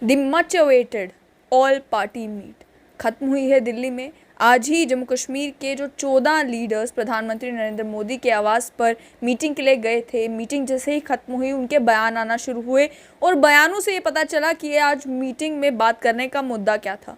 The much awaited all party meet खत्म हुई है दिल्ली में। आज ही जम्मू कश्मीर के जो 14 लीडर्स प्रधानमंत्री नरेंद्र मोदी के आवास पर मीटिंग के लिए गए थे, मीटिंग जैसे ही खत्म हुई उनके बयान आना शुरू हुए और बयानों से ये पता चला कि आज मीटिंग में बात करने का मुद्दा क्या था।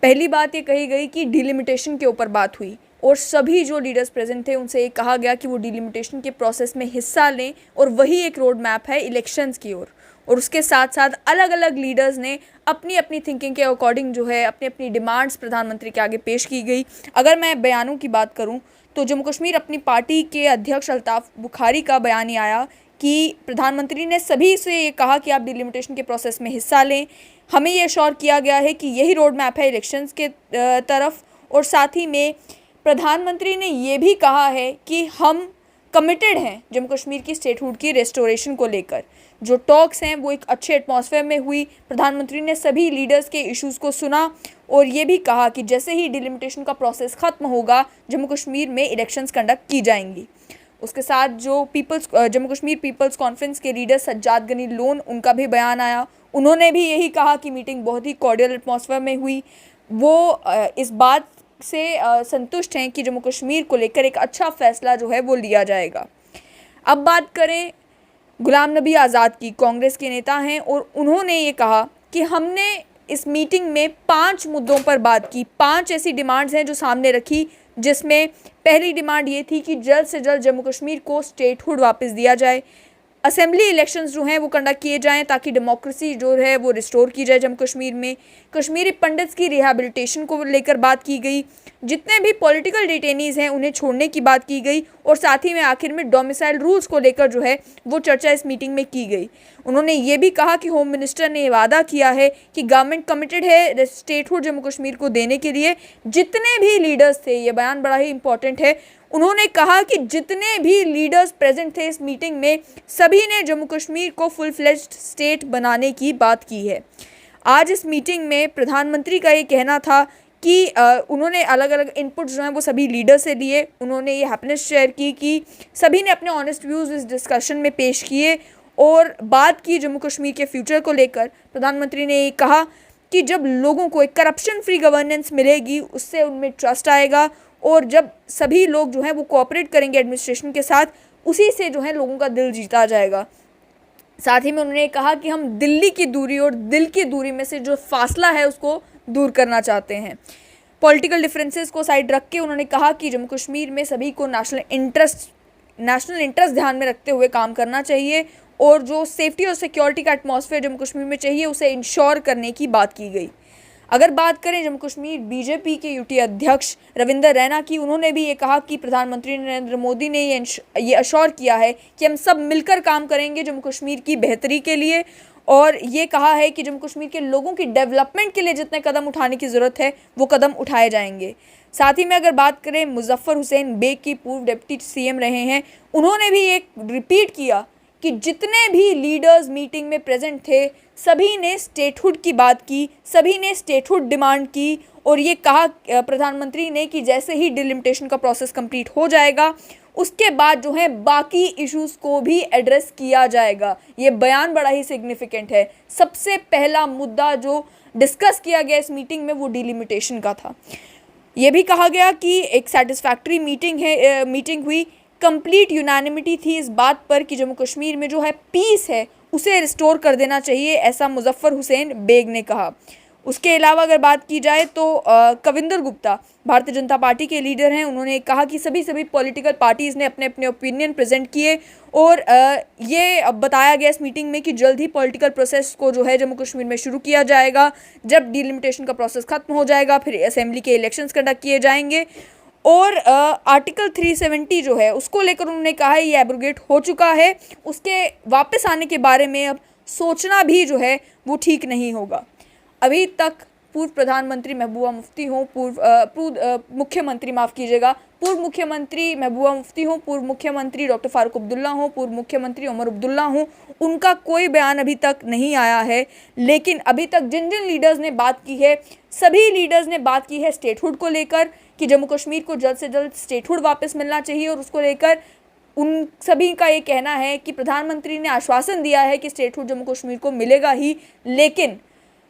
पहली बात ये कही गई कि डिलिमिटेशन के ऊपर बात हुई और सभी जो लीडर्स प्रेजेंट थे उनसे ये कहा गया कि वो डिलिमिटेशन के प्रोसेस में हिस्सा लें और वही एक रोड मैप है इलेक्शंस की ओर। और उसके साथ साथ अलग अलग लीडर्स ने अपनी अपनी थिंकिंग के अकॉर्डिंग जो है अपनी अपनी डिमांड्स प्रधानमंत्री के आगे पेश की गई। अगर मैं बयानों की बात करूं तो जम्मू कश्मीर अपनी पार्टी के अध्यक्ष अल्ताफ बुखारी का बयान ये आया कि प्रधानमंत्री ने सभी से ये कहा कि आप डिलिमिटेशन के प्रोसेस में हिस्सा लें। हमें ये श्योर किया गया है कि यही रोड मैप है इलेक्शंस के तरफ। और साथ ही में प्रधानमंत्री ने ये भी कहा है कि हम कमिटेड हैं जम्मू कश्मीर की स्टेटहुड की रेस्टोरेशन को लेकर। जो टॉक्स हैं वो एक अच्छे एटमॉस्फेयर में हुई। प्रधानमंत्री ने सभी लीडर्स के इश्यूज़ को सुना और ये भी कहा कि जैसे ही डिलिमिटेशन का प्रोसेस ख़त्म होगा जम्मू कश्मीर में इलेक्शंस कंडक्ट की जाएंगी। उसके साथ जो जम्मू कश्मीर पीपल्स कॉन्फ्रेंस के लीडर सज्जाद गनी लोन, उनका भी बयान आया। उन्होंने भी यही कहा कि मीटिंग बहुत ही कॉर्डियल एटमॉस्फेयर में हुई। वो इस बात से संतुष्ट हैं कि जम्मू कश्मीर को लेकर एक अच्छा फैसला जो है वो लिया जाएगा। अब बात करें गुलाम नबी आज़ाद की, कांग्रेस के नेता हैं और उन्होंने ये कहा कि हमने इस मीटिंग में 5 मुद्दों पर बात की। 5 ऐसी डिमांड्स हैं जो सामने रखी, जिसमें पहली डिमांड ये थी कि जल्द से जल्द जम्मू कश्मीर को स्टेटहुड वापस दिया जाए। असेंबली इलेक्शंस जो हैं वो कंडक्ट किए जाएं ताकि डेमोक्रेसी जो है वो रिस्टोर की जाए जम्मू कश्मीर में। कश्मीरी पंडित्स की रिहैबिलिटेशन को लेकर बात की गई। जितने भी पॉलिटिकल डिटेनीज़ हैं उन्हें छोड़ने की बात की गई और साथ ही में आखिर में डोमिसाइल रूल्स को लेकर जो है वो चर्चा इस मीटिंग में की गई। उन्होंने ये भी कहा कि होम मिनिस्टर ने वादा किया है कि गवर्नमेंट कमिटेड है स्टेटहुड जम्मू कश्मीर को देने के लिए। जितने भी लीडर्स थे, ये बयान बड़ा ही इंपॉर्टेंट है, उन्होंने कहा कि जितने भी लीडर्स प्रेजेंट थे इस मीटिंग में सभी ने जम्मू कश्मीर को फुल फ्लेज्ड स्टेट बनाने की बात की है। आज इस मीटिंग में प्रधानमंत्री का ये कहना था कि उन्होंने अलग अलग इनपुट्स जो हैं वो सभी लीडर से लिए। उन्होंने ये हैप्पीनेस शेयर की कि सभी ने अपने ऑनेस्ट व्यूज़ इस डिस्कशन में पेश किए और बात की जम्मू कश्मीर के फ्यूचर को लेकर। प्रधानमंत्री ने ये कहा कि जब लोगों को एक करप्शन फ्री गवर्नेंस मिलेगी उससे उनमें ट्रस्ट आएगा और जब सभी लोग जो हैं वो कोऑपरेट करेंगे एडमिनिस्ट्रेशन के साथ, उसी से जो है लोगों का दिल जीता जाएगा। साथ ही में उन्होंने कहा कि हम दिल्ली की दूरी और दिल की दूरी में से जो फासला है उसको दूर करना चाहते हैं। पॉलिटिकल डिफरेंसेस को साइड रख के उन्होंने कहा कि जम्मू कश्मीर में सभी को नेशनल इंटरेस्ट ध्यान में रखते हुए काम करना चाहिए और जो सेफ्टी और सिक्योरिटी का एटमॉस्फेयर जम्मू कश्मीर में चाहिए उसे इंश्योर करने की बात की गई। अगर बात करें जम्मू कश्मीर बीजेपी के यूटी अध्यक्ष रविंदर रैना की, उन्होंने भी ये कहा कि प्रधानमंत्री नरेंद्र मोदी ने ये अश्योर किया है कि हम सब मिलकर काम करेंगे जम्मू कश्मीर की बेहतरी के लिए और ये कहा है कि जम्मू कश्मीर के लोगों की डेवलपमेंट के लिए जितने कदम उठाने की ज़रूरत है वो कदम उठाए जाएंगे। साथ ही में अगर बात करें मुजफ्फर हुसैन बेग की, पूर्व डिप्टी सीएम रहे हैं, उन्होंने भी एक रिपीट किया कि जितने भी लीडर्स मीटिंग में प्रेजेंट थे सभी ने स्टेटहुड की बात की, सभी ने स्टेटहुड डिमांड की और ये कहा प्रधानमंत्री ने कि जैसे ही डिलिमिटेशन का प्रोसेस कंप्लीट हो जाएगा उसके बाद जो है बाकी इश्यूज़ को भी एड्रेस किया जाएगा। ये बयान बड़ा ही सिग्निफिकेंट है। सबसे पहला मुद्दा जो डिस्कस किया गया इस मीटिंग में वो डिलिमिटेशन का था। ये भी कहा गया कि एक सेटिस्फैक्ट्री मीटिंग हुई, कंप्लीट यूनानिमिटी थी इस बात पर कि जम्मू कश्मीर में जो है पीस है उसे रिस्टोर कर देना चाहिए, ऐसा मुजफ्फर हुसैन बेग ने कहा। उसके अलावा अगर बात की जाए तो कविंदर गुप्ता भारतीय जनता पार्टी के लीडर हैं, उन्होंने कहा कि सभी पॉलिटिकल पार्टीज़ ने अपने अपने ओपिनियन प्रेजेंट किए और ये बताया गया इस मीटिंग में कि जल्द ही पॉलिटिकल प्रोसेस को जो है जम्मू कश्मीर में शुरू किया जाएगा। जब डिलिमिटेशन का प्रोसेस खत्म हो जाएगा फिर असेंबली के इलेक्शंस कंडक्ट किए जाएंगे और आर्टिकल 370 जो है उसको लेकर उन्होंने कहा है ये एब्रोगेट हो चुका है, उसके वापस आने के बारे में अब सोचना भी जो है वो ठीक नहीं होगा। अभी तक पूर्व प्रधानमंत्री महबूबा मुफ्ती हों, पूर्व मुख्यमंत्री महबूबा मुफ्ती हों, पूर्व मुख्यमंत्री डॉक्टर फारूक अब्दुल्ला हों, पूर्व मुख्यमंत्री उमर अब्दुल्ला हों, उनका कोई बयान अभी तक नहीं आया है। लेकिन अभी तक जिन जिन लीडर्स ने बात की है सभी लीडर्स ने बात की है स्टेटहुड को लेकर कि जम्मू कश्मीर को जल्द से जल्द स्टेटहुड वापस मिलना चाहिए और उसको लेकर उन सभी का ये कहना है कि प्रधानमंत्री ने आश्वासन दिया है कि स्टेटहुड जम्मू कश्मीर को मिलेगा ही, लेकिन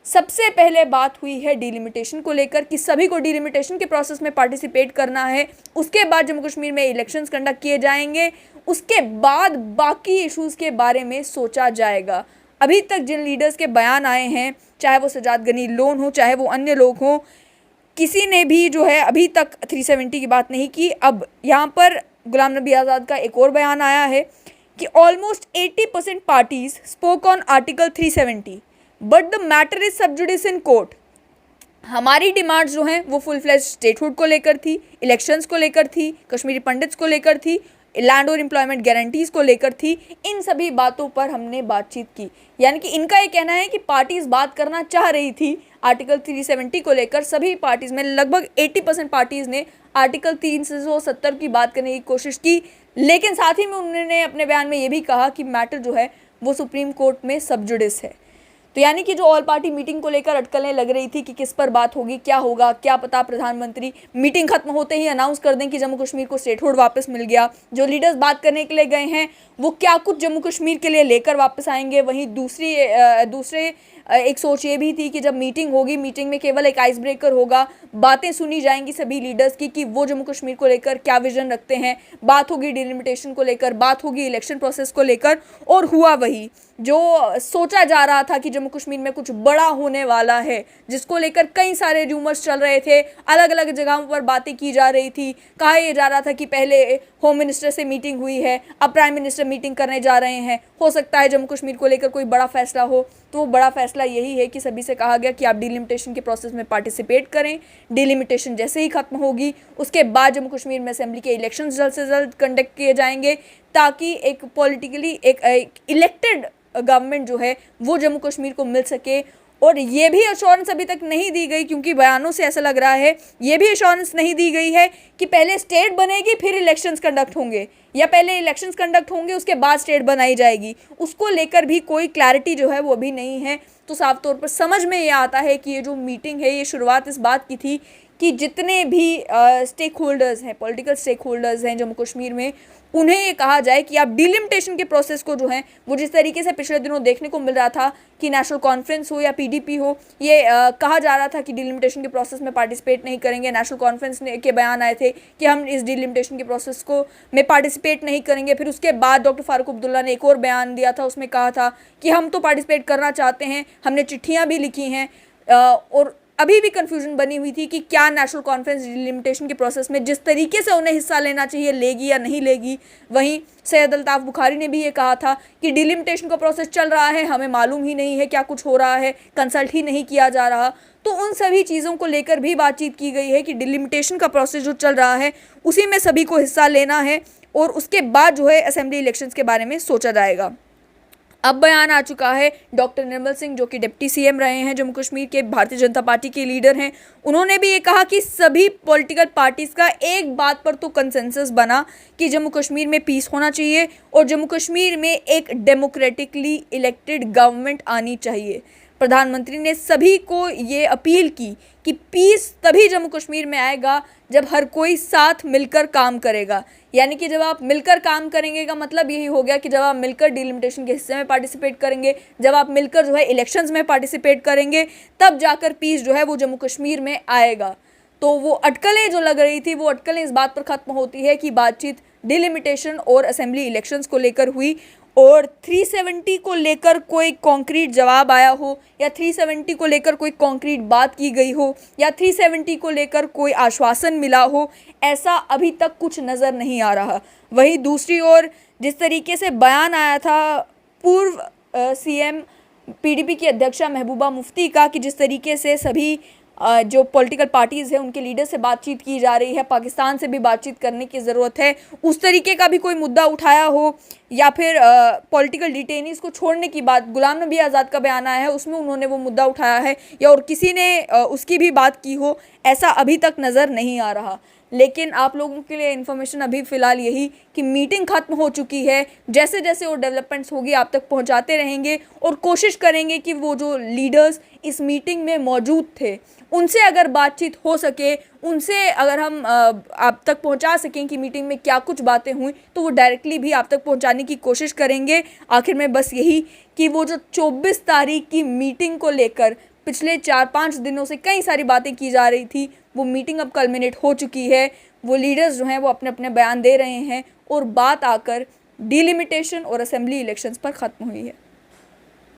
सबसे पहले बात हुई है डिलिमिटेशन को लेकर कि सभी को डिलिमिटेशन के प्रोसेस में पार्टिसिपेट करना है। उसके बाद जम्मू कश्मीर में इलेक्शंस कंडक्ट किए जाएंगे। उसके बाद बाकी इश्यूज़ के बारे में सोचा जाएगा। अभी तक जिन लीडर्स के बयान आए हैं, चाहे वो सजाद गनी लोन हो, चाहे वो अन्य लोग हों, किसी ने भी जो है अभी तक 370 की बात नहीं की। अब यहाँ पर गुलाम नबी आज़ाद का एक और बयान आया है कि almost 80% parties spoke on article 370 but the matter is सब जुडिस इन कोर्ट। हमारी डिमांड्स जो हैं वो फुल फ्लैश स्टेटहुड को लेकर थी, इलेक्शंस को लेकर थी, कश्मीरी पंडित्स को लेकर थी, लैंड और एम्प्लॉयमेंट गारंटीज़ को लेकर थी। इन सभी बातों पर हमने बातचीत की। यानी कि इनका ये कहना है कि पार्टीज बात करना चाह रही थी आर्टिकल 370 को लेकर। सभी पार्टीज में लगभग 80% पार्टीज ने आर्टिकल 370 की बात करने की कोशिश की, लेकिन साथ ही में उन्होंने अपने बयान में ये भी कहा कि मैटर जो है वो सुप्रीम कोर्ट में सब जुडिस है। तो यानी कि जो ऑल पार्टी मीटिंग को लेकर अटकलें लग रही थी कि किस पर बात होगी, क्या होगा, क्या पता प्रधानमंत्री मीटिंग खत्म होते ही अनाउंस कर दें कि जम्मू कश्मीर को स्टेटहुड वापस मिल गया। जो लीडर्स बात करने के लिए गए हैं वो क्या कुछ जम्मू कश्मीर के लिए लेकर वापस आएंगे। वहीं दूसरे एक सोच ये भी थी कि जब मीटिंग होगी, मीटिंग में केवल एक आइस ब्रेकर होगा, बातें सुनी जाएंगी सभी लीडर्स की कि वो जम्मू कश्मीर को लेकर क्या विजन रखते हैं, बात होगी डिलिमिटेशन को लेकर, बात होगी इलेक्शन प्रोसेस को लेकर। और हुआ वही जो सोचा जा रहा था कि जम्मू कश्मीर में कुछ बड़ा होने वाला है, जिसको लेकर कई सारे रूमर्स चल रहे थे, अलग अलग जगहों पर बातें की जा रही थी। कहा यह जा रहा था कि पहले होम मिनिस्टर से मीटिंग हुई है, अब प्राइम मिनिस्टर मीटिंग करने जा रहे हैं, हो सकता है जम्मू कश्मीर को लेकर कोई बड़ा फैसला हो। तो वो बड़ा फैसला यही है कि सभी से कहा गया कि आप डिलिमिटेशन के प्रोसेस में पार्टिसिपेट करें। डिलिमिटेशन जैसे ही खत्म होगी उसके बाद जम्मू कश्मीर में असेंबली के इलेक्शन जल्द से जल्द कंडक्ट किए जाएंगे, ताकि एक पॉलिटिकली एक इलेक्टेड गवर्नमेंट जो है वो जम्मू कश्मीर को मिल सके। और ये भी एश्योरेंस अभी तक नहीं दी गई, क्योंकि बयानों से ऐसा लग रहा है, ये भी एश्योरेंस नहीं दी गई है कि पहले स्टेट बनेगी फिर इलेक्शंस कंडक्ट होंगे, या पहले इलेक्शंस कंडक्ट होंगे उसके बाद स्टेट बनाई जाएगी। उसको लेकर भी कोई क्लैरिटी जो है वो अभी नहीं है। तो साफ तौर पर समझ में ये आता है कि ये जो मीटिंग है ये शुरुआत इस बात की थी कि जितने भी स्टेक होल्डर्स हैं, पॉलिटिकल स्टेक होल्डर्स हैं जम्मू कश्मीर में, उन्हें ये कहा जाए कि आप डिलिमिटेशन के प्रोसेस को जो है वो जिस तरीके से पिछले दिनों देखने को मिल रहा था कि नेशनल कॉन्फ्रेंस हो या पीडीपी हो, ये कहा जा रहा था कि डिलिमिटेशन के प्रोसेस में पार्टिसिपेट नहीं करेंगे। नेशनल कॉन्फ्रेंस के बयान आए थे कि हम इस डिलिमिटेशन के प्रोसेस को में पार्टिसिपेट नहीं करेंगे। फिर उसके बाद डॉक्टर फारूक अब्दुल्ला ने एक और बयान दिया था, उसमें कहा था कि हम तो पार्टिसिपेट करना चाहते हैं, हमने चिट्ठियाँ भी लिखी हैं। और अभी भी कंफ्यूजन बनी हुई थी कि क्या नेशनल कॉन्फ्रेंस डिलिमिटेशन के प्रोसेस में जिस तरीके से उन्हें हिस्सा लेना चाहिए लेगी या नहीं लेगी। वहीं सैयद अल्ताफ़ बुखारी ने भी ये कहा था कि डिलिमिटेशन का प्रोसेस चल रहा है, हमें मालूम ही नहीं है क्या कुछ हो रहा है, कंसल्ट ही नहीं किया जा रहा। तो उन सभी चीज़ों को लेकर भी बातचीत की गई है कि डिलिमिटेशन का प्रोसेस जो चल रहा है उसी में सभी को हिस्सा लेना है, और उसके बाद जो है असेंबली इलेक्शंस के बारे में सोचा जाएगा। अब बयान आ चुका है डॉक्टर निर्मल सिंह, जो कि डिप्टी सीएम रहे हैं जम्मू कश्मीर के, भारतीय जनता पार्टी के लीडर हैं। उन्होंने भी ये कहा कि सभी पॉलिटिकल पार्टीज़ का एक बात पर तो कंसेंसस बना कि जम्मू कश्मीर में पीस होना चाहिए और जम्मू कश्मीर में एक डेमोक्रेटिकली इलेक्टेड गवर्नमेंट आनी चाहिए। प्रधानमंत्री ने सभी को ये अपील की कि पीस तभी जम्मू कश्मीर में आएगा जब हर कोई साथ मिलकर काम करेगा। यानी कि जब आप मिलकर काम करेंगे का मतलब यही हो गया कि जब आप मिलकर डिलिमिटेशन के हिस्से में पार्टिसिपेट करेंगे, जब आप मिलकर जो है इलेक्शंस में पार्टिसिपेट करेंगे, तब जाकर पीस जो है वो जम्मू कश्मीर में आएगा। तो वो अटकलें जो लग रही थी वो अटकलें इस बात पर ख़त्म होती है कि बातचीत डिलिमिटेशन और असेंबली इलेक्शंस को लेकर हुई, और 370 को लेकर कोई कॉन्क्रीट जवाब आया हो, या 370 को लेकर कोई कॉन्क्रीट बात की गई हो, या 370 को लेकर कोई आश्वासन मिला हो, ऐसा अभी तक कुछ नज़र नहीं आ रहा। वहीं दूसरी ओर जिस तरीके से बयान आया था पूर्व सीएम पीडीपी की अध्यक्षा महबूबा मुफ्ती का कि जिस तरीके से सभी जो पॉलिटिकल पार्टीज़ हैं उनके लीडर से बातचीत की जा रही है, पाकिस्तान से भी बातचीत करने की ज़रूरत है, उस तरीके का भी कोई मुद्दा उठाया हो, या फिर पॉलिटिकल डिटेनीज़ को छोड़ने की बात गुलाम नबी आज़ाद का बयान आया है उसमें उन्होंने वो मुद्दा उठाया है, या और किसी ने उसकी भी बात की हो, ऐसा अभी तक नज़र नहीं आ रहा। लेकिन आप लोगों के लिए इन्फॉर्मेशन अभी फ़िलहाल यही कि मीटिंग ख़त्म हो चुकी है। जैसे जैसे वो डेवलपमेंट्स होगी आप तक पहुंचाते रहेंगे, और कोशिश करेंगे कि वो जो लीडर्स इस मीटिंग में मौजूद थे उनसे अगर बातचीत हो सके, उनसे अगर हम आप तक पहुंचा सकें कि मीटिंग में क्या कुछ बातें हुई, तो वो डायरेक्टली भी आप तक पहुंचाने की कोशिश करेंगे। आखिर में बस यही कि वो जो 24 तारीख की मीटिंग को लेकर पिछले 4-5 दिनों से कई सारी बातें की जा रही थी, वो मीटिंग अब कल्मिनेट हो चुकी है। वो लीडर्स जो हैं वो अपने अपने बयान दे रहे हैं और बात आकर डिलिमिटेशन और असेंबली इलेक्शंस पर ख़त्म हुई है।